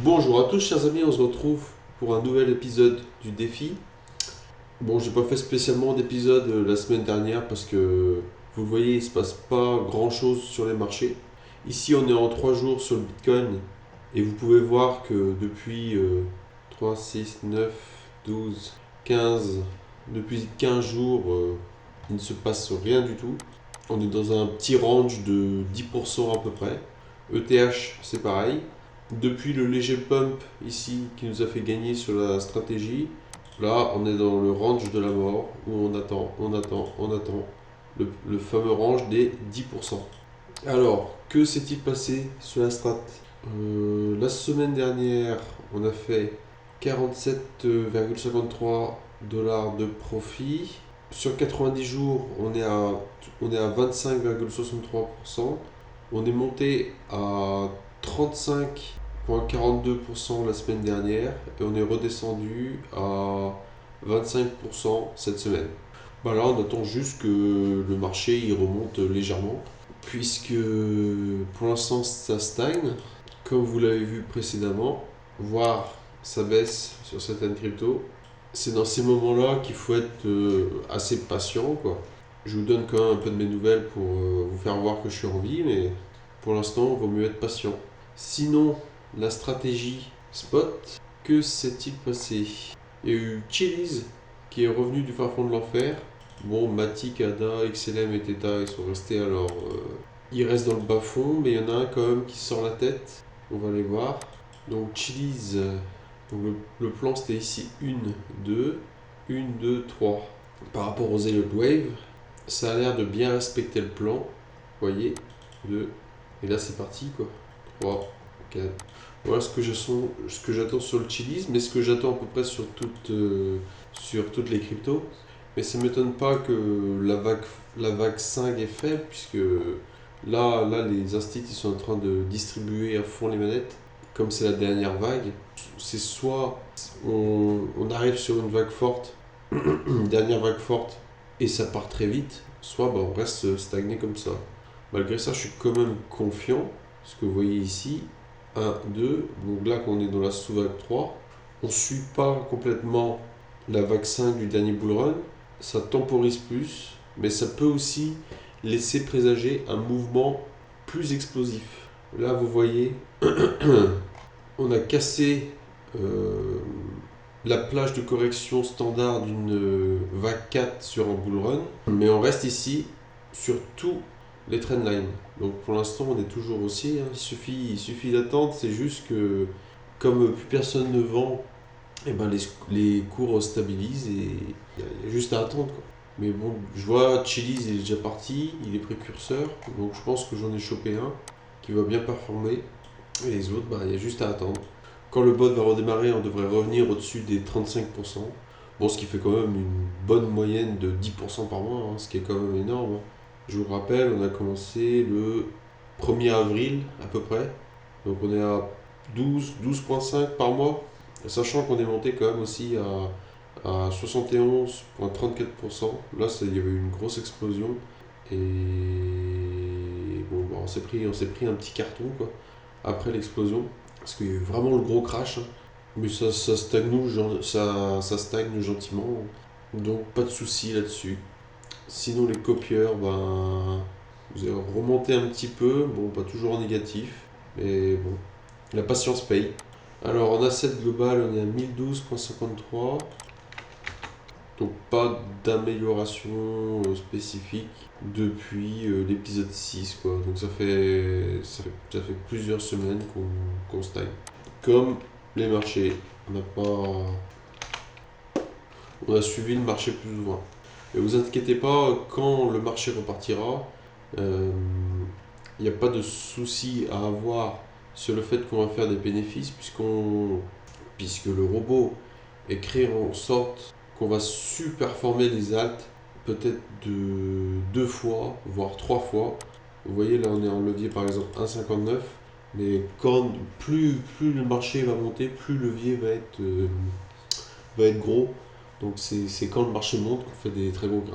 Bonjour à tous chers amis, on se retrouve pour un nouvel épisode du défi. Bon, j'ai pas fait spécialement d'épisode la semaine dernière parce que vous le voyez, il se passe pas grand chose sur les marchés. Ici, on est en 3 jours sur le Bitcoin et vous pouvez voir que depuis 3, 6, 9, 12, 15, depuis 15 jours, il ne se passe rien du tout. On est dans un petit range de 10% à peu près. ETH, c'est pareil. Depuis le léger pump ici qui nous a fait gagner sur la stratégie, là on est dans le range de la mort où on attend le fameux range des 10%. Alors, que s'est-il passé sur la strat? La semaine dernière, on a fait 47,53 dollars de profit. Sur 90 jours, on est à 25,63%. On est monté à 35,42% la semaine dernière et on est redescendu à 25% cette semaine. Bah là, on attend juste que le marché il remonte légèrement, puisque pour l'instant ça stagne, comme vous l'avez vu précédemment, voire ça baisse sur certaines cryptos. C'est dans ces moments-là qu'il faut être assez patient, quoi. Je vous donne quand même un peu de mes nouvelles pour vous faire voir que je suis en vie, mais pour l'instant, il vaut mieux être patient. Sinon, la stratégie spot, que s'est-il passé? Il y a eu Chiliz qui est revenu du fin fond de l'enfer. Bon, Matic, Ada, XLM et Theta, ils sont restés alors. Ils restent dans le bas fond, mais il y en a un quand même qui sort la tête. On va les voir. Donc, Chiliz, donc le plan c'était ici 1, 2, 1, 2, 3. Par rapport aux Elliott Wave, ça a l'air de bien respecter le plan. Vous voyez, 2. Et là c'est parti quoi. 3, 4. Voilà ce que j'attends sur le Chiliz, mais ce que j'attends à peu près sur toutes les cryptos. Mais ça ne m'étonne pas que la vague 5 est faible, puisque là les instituts ils sont en train de distribuer à fond les manettes. Comme c'est la dernière vague, c'est soit on arrive sur une vague forte, une dernière vague forte, et ça part très vite, soit on reste stagné comme ça. Malgré ça, je suis quand même confiant. Ce que vous voyez ici, 1, 2, donc là qu'on est dans la sous-vague 3, on ne suit pas complètement la vague 5 du dernier bull run, ça temporise plus, mais ça peut aussi laisser présager un mouvement plus explosif. Là, vous voyez, on a cassé euh, la plage de correction standard d'une vague 4 sur un bull run, mais on reste ici sur tous les trendlines. Donc pour l'instant, on est toujours haussier, hein. Il suffit d'attendre, c'est juste que comme plus personne ne vend, et ben les cours stabilisent et il y a juste à attendre, quoi. Mais bon, je vois Chiliz il est déjà parti, il est précurseur, donc je pense que j'en ai chopé un qui va bien performer. Et les autres, il y a juste à attendre. Quand le bot va redémarrer, on devrait revenir au-dessus des 35%. Bon, ce qui fait quand même une bonne moyenne de 10% par mois, hein, ce qui est quand même énorme, hein. Je vous rappelle, on a commencé le 1er avril à peu près. Donc on est à 12,5 par mois. Sachant qu'on est monté quand même aussi à 71,34%. Là, il y avait eu une grosse explosion. Et bon, on s'est pris un petit carton quoi, après l'explosion. Parce qu'il y a eu vraiment le gros crash, hein. Mais ça stagne, ça stagne gentiment. Donc pas de souci là-dessus. Sinon les copieurs, vous avez remonté un petit peu. Bon, pas toujours en négatif. Mais bon, la patience paye. Alors en asset global, on est à 1012,53. Donc pas d'amélioration spécifique depuis l'épisode 6 quoi. Donc ça fait plusieurs semaines qu'on stagne. Comme les marchés, on a suivi le marché plus ou moins. Et vous inquiétez pas, quand le marché repartira, il n'y a pas de souci à avoir sur le fait qu'on va faire des bénéfices puisque le robot est créé en sorte qu'on va surperformer les alts peut-être de 2 fois, voire 3 fois. Vous voyez, là on est en levier par exemple 1,59. Mais plus le marché va monter, plus le levier va être gros. Donc c'est quand le marché monte qu'on fait des très gros gains.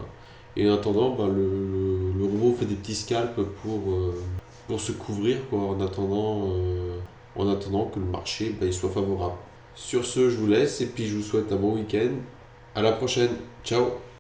Et en attendant, le robot fait des petits scalps pour se couvrir quoi, en attendant en attendant que le marché il soit favorable. Sur ce, je vous laisse et puis je vous souhaite un bon week-end. À la prochaine. Ciao.